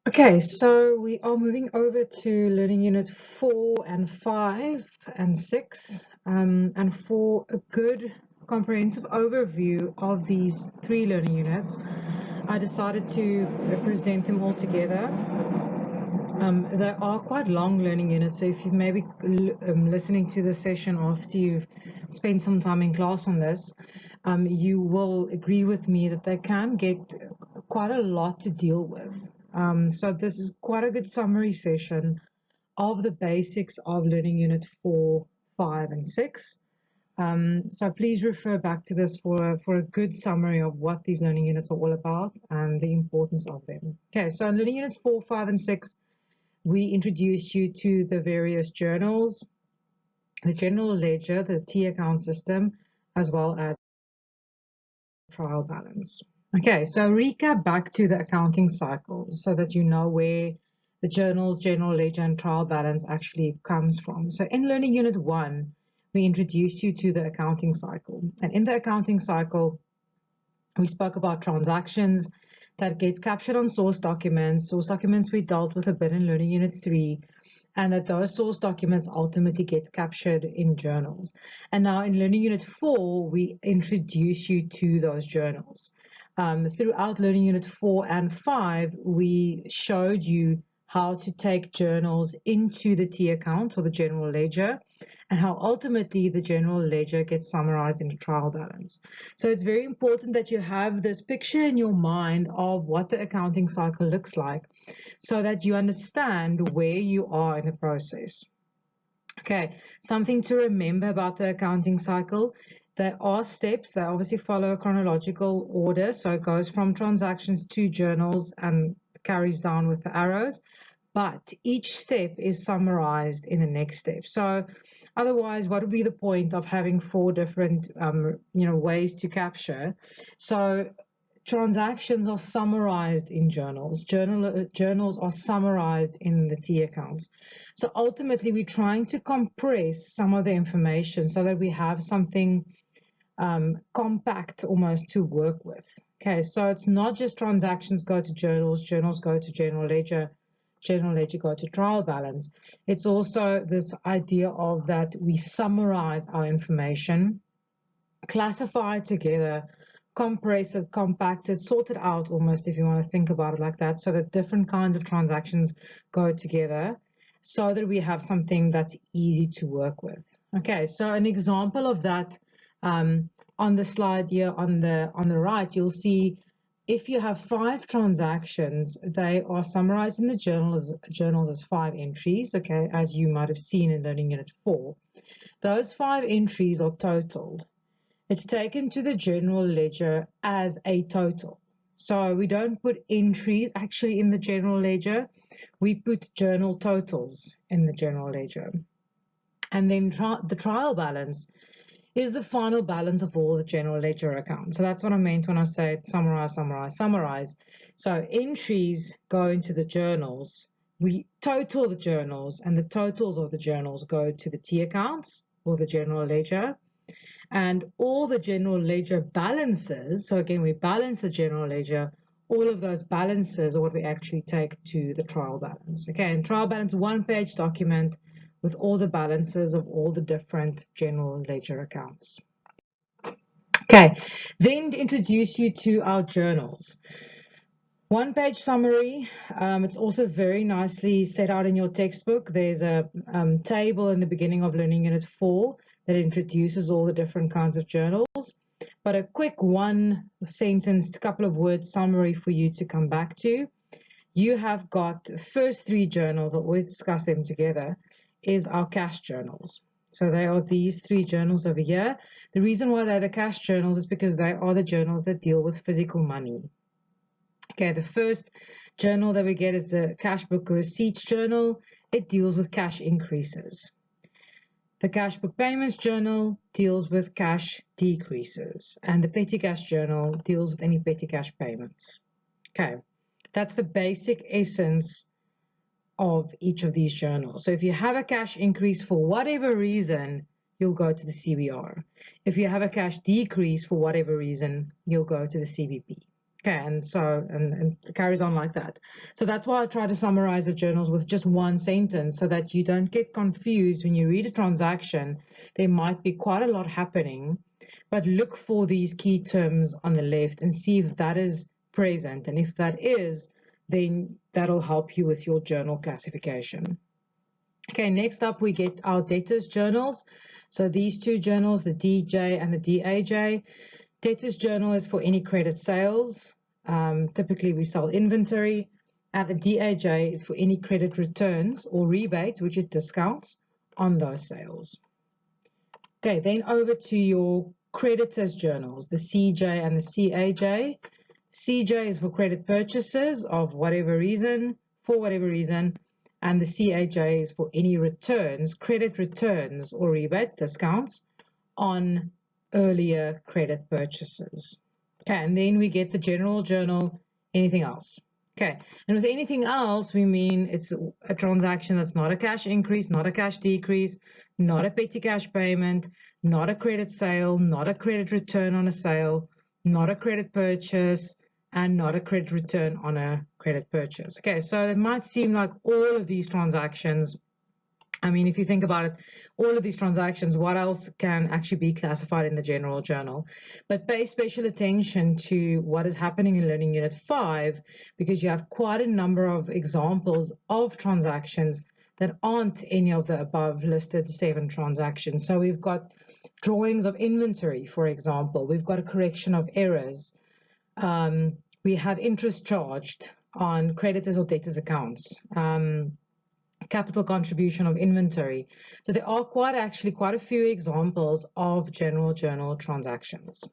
Okay, so we are moving over to Learning Unit 4 and 5 and 6. And for a good comprehensive overview of these three learning units, I decided to present them all together. They are quite long learning units, so if you may be listening to this session after you've spent some time in class on this, you will agree with me that they can get quite a lot to deal with. So this is quite a good summary session of the basics of Learning Unit 4, 5, and 6. So please refer back to this for a good summary of what these learning units are all about and the importance of them. Okay, so in Learning Units 4, 5, and 6, we introduce you to the various journals, the general ledger, the T account system, as well as trial balance. Okay, so recap back to the accounting cycle so that you know where the journals, general ledger, and trial balance actually comes from. So in Learning Unit 1, we introduce you to the accounting cycle. And in the accounting cycle, we spoke about transactions that gets captured on source documents. Source documents we dealt with a bit in Learning Unit 3, and that those source documents ultimately get captured in journals. And now in Learning Unit 4, we introduce you to those journals. Throughout Learning Unit 4 and 5, we showed you how to take journals into the T account or the general ledger, and how ultimately the general ledger gets summarized into trial balance. So it's very important that you have this picture in your mind of what the accounting cycle looks like so that you understand where you are in the process. Okay, something to remember about the accounting cycle. There are steps that obviously follow a chronological order. So it goes from transactions to journals and carries down with the arrows. But each step is summarized in the next step. So otherwise, what would be the point of having four different ways to capture? So transactions are summarized in journals. Journals are summarized in the T accounts. So ultimately, we're trying to compress some of the information so that we have something compact almost to work with. Okay, so it's not just transactions go to journals, journals go to general ledger go to trial balance. It's also this idea of that we summarize our information, classify it together, compress it, compact it, sort it out almost, if you want to think about it like that, so that different kinds of transactions go together so that we have something that's easy to work with. Okay, so an example of that on the slide here on the right, you'll see if you have 5 transactions, they are summarized in the journals as 5 entries, okay, as you might have seen in Learning Unit 4. Those 5 entries are totaled. It's taken to the general ledger as a total. So we don't put entries actually in the general ledger. We put journal totals in the general ledger. And then the trial balance is the final balance of all the general ledger accounts. So that's what I meant when I said summarize, summarize, summarize. So entries go into the journals. We total the journals, and the totals of the journals go to the T accounts or the general ledger. And all the general ledger balances, so again, we balance the general ledger, all of those balances are what we actually take to the trial balance. Okay, and trial balance, 1-page document with all the balances of all the different general ledger accounts. Okay, then to introduce you to our journals. 1-page summary. It's also very nicely set out in your textbook. There's a table in the beginning of Learning Unit 4 that introduces all the different kinds of journals. But a quick 1-sentence, couple of words summary for you to come back to. You have got the first 3 journals, I'll always discuss them together, is our cash journals. So they are these 3 journals over here. The reason why they're the cash journals is because they are the journals that deal with physical money. Okay, the first journal that we get is the cash book receipts journal. It deals with cash increases. The cash book payments journal deals with cash decreases. And the petty cash journal deals with any petty cash payments. Okay, that's the basic essence of each of these journals. So if you have a cash increase for whatever reason, you'll go to the CBR. If you have a cash decrease for whatever reason, you'll go to the CBP. Okay, and it carries on like that. So that's why I try to summarize the journals with just one sentence so that you don't get confused when you read a transaction. There might be quite a lot happening, but look for these key terms on the left and see if that is present. And if that is, then that'll help you with your journal classification. Okay, next up we get our debtors journals. So these two journals, the DJ and the DAJ. Debtors journal is for any credit sales. Typically we sell inventory, and the DAJ is for any credit returns or rebates, which is discounts on those sales. Okay, then over to your creditors journals, the CJ and the CAJ. CJ is for credit purchases of whatever reason, for whatever reason, and the CAJ is for any returns, credit returns or rebates, discounts on earlier credit purchases. Okay, and then we get the general journal, anything else. Okay, and with anything else, we mean it's a transaction that's not a cash increase, not a cash decrease, not a petty cash payment, not a credit sale, not a credit return on a sale, not a credit purchase, and not a credit return on a credit purchase. Okay, so it might seem like all of these transactions, I mean, if you think about it, all of these transactions, what else can actually be classified in the general journal? But pay special attention to what is happening in Learning Unit 5, because you have quite a number of examples of transactions that aren't any of the above listed 7 transactions. So we've got drawings of inventory, for example. We've got a correction of errors. We have interest charged on creditors or debtors accounts. Capital contribution of inventory. So there are quite a few examples of general journal transactions.